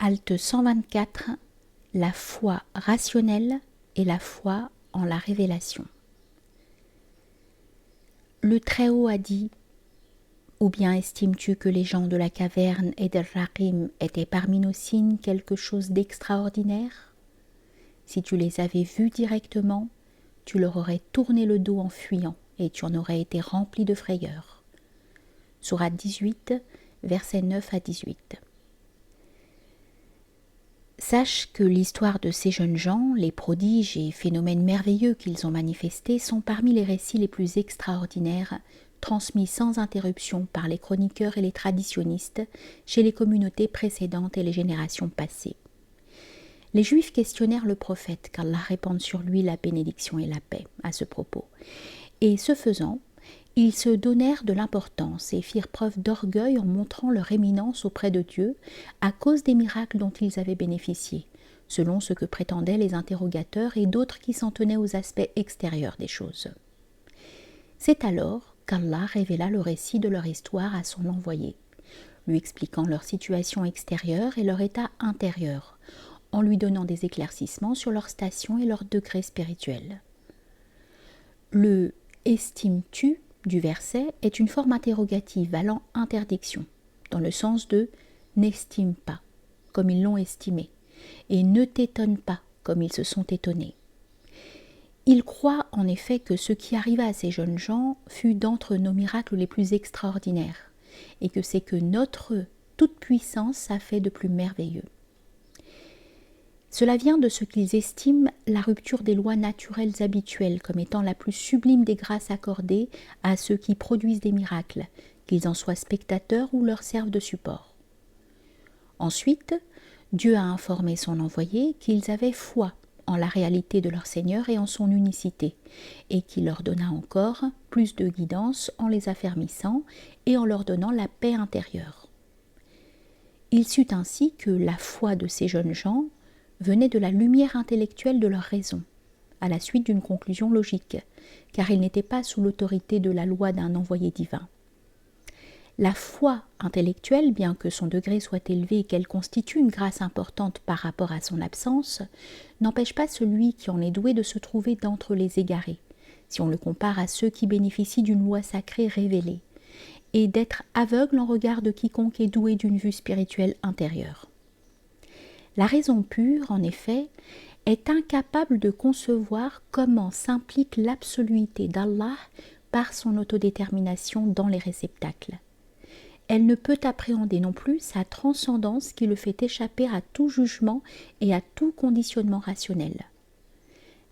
Halte 124, la foi rationnelle et la foi en la révélation. Le Très-Haut a dit: ou bien estimes-tu que les gens de la caverne et d'El-Raqim étaient parmi nos signes quelque chose d'extraordinaire? Si tu les avais vus directement, tu leur aurais tourné le dos en fuyant et tu en aurais été rempli de frayeur. Sourate 18, versets 9 à 18. Sache que l'histoire de ces jeunes gens, les prodiges et phénomènes merveilleux qu'ils ont manifestés sont parmi les récits les plus extraordinaires transmis sans interruption par les chroniqueurs et les traditionnistes chez les communautés précédentes et les générations passées. Les Juifs questionnèrent le prophète, qu'Allah répande sur lui la bénédiction et la paix à ce propos. Et ce faisant, ils se donnèrent de l'importance et firent preuve d'orgueil en montrant leur éminence auprès de Dieu à cause des miracles dont ils avaient bénéficié, selon ce que prétendaient les interrogateurs et d'autres qui s'en tenaient aux aspects extérieurs des choses. C'est alors qu'Allah révéla le récit de leur histoire à son envoyé, lui expliquant leur situation extérieure et leur état intérieur, en lui donnant des éclaircissements sur leur station et leur degré spirituel. Le « estimes-tu » du verset est une forme interrogative allant interdiction, dans le sens de « n'estime pas », comme ils l'ont estimé, et « ne t'étonne pas », comme ils se sont étonnés. Ils croient en effet que ce qui arriva à ces jeunes gens fut d'entre nos miracles les plus extraordinaires, et que c'est que notre toute-puissance a fait de plus merveilleux. Cela vient de ce qu'ils estiment la rupture des lois naturelles habituelles comme étant la plus sublime des grâces accordées à ceux qui produisent des miracles, qu'ils en soient spectateurs ou leur servent de support. Ensuite, Dieu a informé son envoyé qu'ils avaient foi en la réalité de leur Seigneur et en son unicité, et qu'il leur donna encore plus de guidance en les affermissant et en leur donnant la paix intérieure. Il sut ainsi que la foi de ces jeunes gens venait de la lumière intellectuelle de leur raison, à la suite d'une conclusion logique, car ils n'étaient pas sous l'autorité de la loi d'un envoyé divin. La foi intellectuelle, bien que son degré soit élevé et qu'elle constitue une grâce importante par rapport à son absence, n'empêche pas celui qui en est doué de se trouver d'entre les égarés, si on le compare à ceux qui bénéficient d'une loi sacrée révélée, et d'être aveugle en regard de quiconque est doué d'une vue spirituelle intérieure. La raison pure, en effet, est incapable de concevoir comment s'implique l'absoluité d'Allah par son autodétermination dans les réceptacles. Elle ne peut appréhender non plus sa transcendance qui le fait échapper à tout jugement et à tout conditionnement rationnel.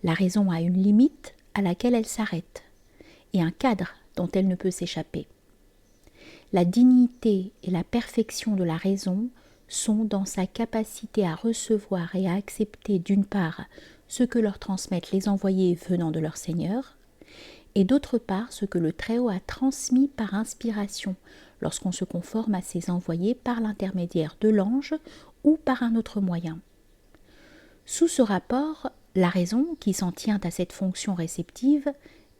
La raison a une limite à laquelle elle s'arrête, et un cadre dont elle ne peut s'échapper. La dignité et la perfection de la raison sont dans sa capacité à recevoir et à accepter d'une part ce que leur transmettent les envoyés venant de leur Seigneur, et d'autre part ce que le Très-Haut a transmis par inspiration lorsqu'on se conforme à ses envoyés par l'intermédiaire de l'ange ou par un autre moyen. Sous ce rapport, la raison, qui s'en tient à cette fonction réceptive,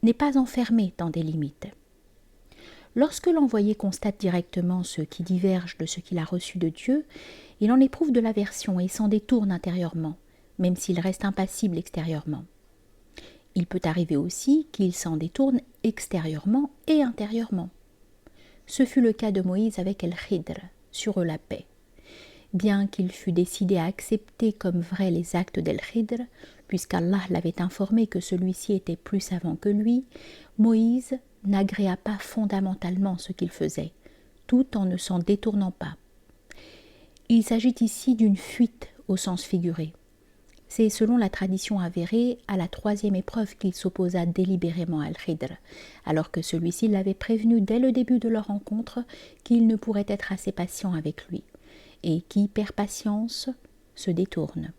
n'est pas enfermée dans des limites. Lorsque l'envoyé constate directement ce qui diverge de ce qu'il a reçu de Dieu, il en éprouve de l'aversion et s'en détourne intérieurement, même s'il reste impassible extérieurement. Il peut arriver aussi qu'il s'en détourne extérieurement et intérieurement. Ce fut le cas de Moïse avec El-Khidr, sur la paix. Bien qu'il fût décidé à accepter comme vrais les actes d'El-Khidr, puisqu'Allah l'avait informé que celui-ci était plus savant que lui, Moïse n'agréa pas fondamentalement ce qu'il faisait, tout en ne s'en détournant pas. Il s'agit ici d'une fuite au sens figuré. C'est selon la tradition avérée à la troisième épreuve qu'il s'opposa délibérément à Al-Khidr, alors que celui-ci l'avait prévenu dès le début de leur rencontre qu'il ne pourrait être assez patient avec lui, et qui perd patience se détourne.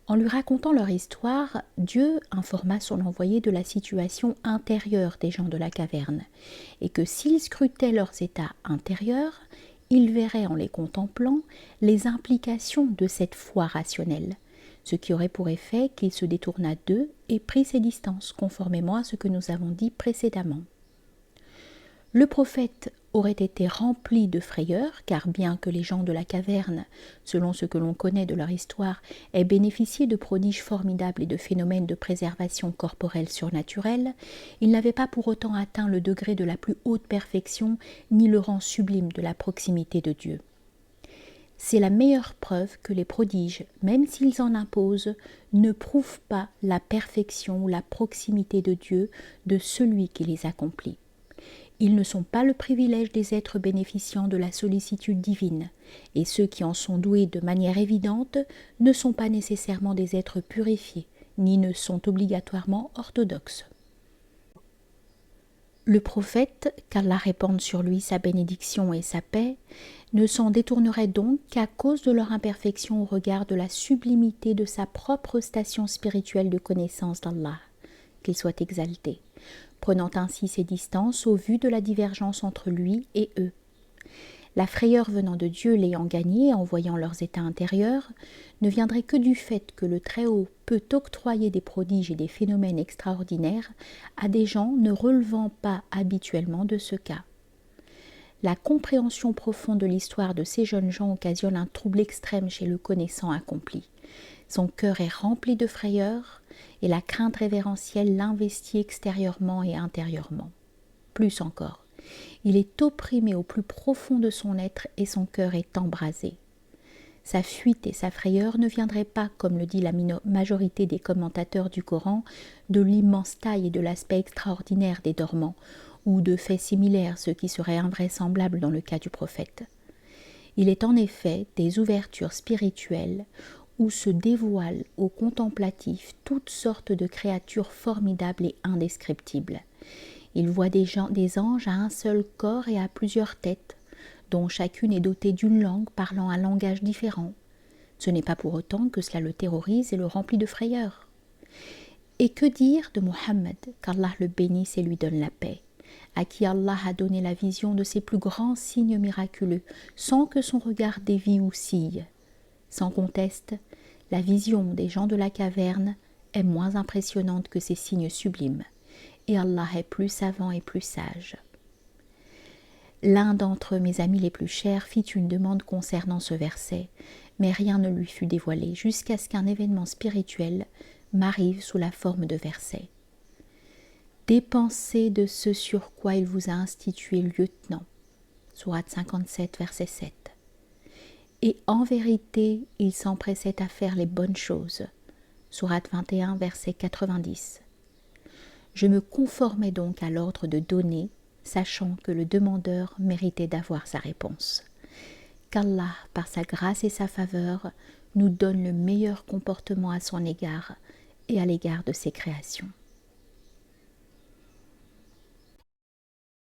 En lui racontant leur histoire, Dieu informa son envoyé de la situation intérieure des gens de la caverne, et que s'ils scrutaient leurs états intérieurs, ils verraient en les contemplant les implications de cette foi rationnelle, ce qui aurait pour effet qu'il se détourna d'eux et prit ses distances, conformément à ce que nous avons dit précédemment. Le prophète aurait été rempli de frayeur, car bien que les gens de la caverne, selon ce que l'on connaît de leur histoire, aient bénéficié de prodiges formidables et de phénomènes de préservation corporelle surnaturelle, ils n'avaient pas pour autant atteint le degré de la plus haute perfection, ni le rang sublime de la proximité de Dieu. C'est la meilleure preuve que les prodiges, même s'ils en imposent, ne prouvent pas la perfection ou la proximité de Dieu de celui qui les accomplit. Ils ne sont pas le privilège des êtres bénéficiant de la sollicitude divine, et ceux qui en sont doués de manière évidente ne sont pas nécessairement des êtres purifiés, ni ne sont obligatoirement orthodoxes. Le prophète, qu'Allah répande sur lui sa bénédiction et sa paix, ne s'en détournerait donc qu'à cause de leur imperfection au regard de la sublimité de sa propre station spirituelle de connaissance d'Allah, qu'il soit exalté, prenant ainsi ses distances au vu de la divergence entre lui et eux. La frayeur venant de Dieu l'ayant gagné en voyant leurs états intérieurs, ne viendrait que du fait que le Très-Haut peut octroyer des prodiges et des phénomènes extraordinaires à des gens ne relevant pas habituellement de ce cas. La compréhension profonde de l'histoire de ces jeunes gens occasionne un trouble extrême chez le connaissant accompli. Son cœur est rempli de frayeur et la crainte révérentielle l'investit extérieurement et intérieurement. Plus encore, il est opprimé au plus profond de son être et son cœur est embrasé. Sa fuite et sa frayeur ne viendraient pas, comme le dit la majorité des commentateurs du Coran, de l'immense taille et de l'aspect extraordinaire des dormants, ou de faits similaires, ce qui serait invraisemblable dans le cas du prophète. Il est en effet des ouvertures spirituelles où se dévoilent aux contemplatifs toutes sortes de créatures formidables et indescriptibles. Il voit des anges à un seul corps et à plusieurs têtes, dont chacune est dotée d'une langue parlant un langage différent. Ce n'est pas pour autant que cela le terrorise et le remplit de frayeur. Et que dire de Mohammed, qu'Allah le bénisse et lui donne la paix, à qui Allah a donné la vision de ses plus grands signes miraculeux, sans que son regard dévie ou scie. Sans conteste, la vision des gens de la caverne est moins impressionnante que ces signes sublimes, et Allah est plus savant et plus sage. L'un d'entre mes amis les plus chers fit une demande concernant ce verset, mais rien ne lui fut dévoilé jusqu'à ce qu'un événement spirituel m'arrive sous la forme de verset. Dépensez de ce sur quoi il vous a institué lieutenant. Sourate 57, verset 7. Et en vérité, il s'empressait à faire les bonnes choses. Sourate 21, verset 90. Je me conformais donc à l'ordre de donner, sachant que le demandeur méritait d'avoir sa réponse. Qu'Allah, par sa grâce et sa faveur, nous donne le meilleur comportement à son égard et à l'égard de ses créations.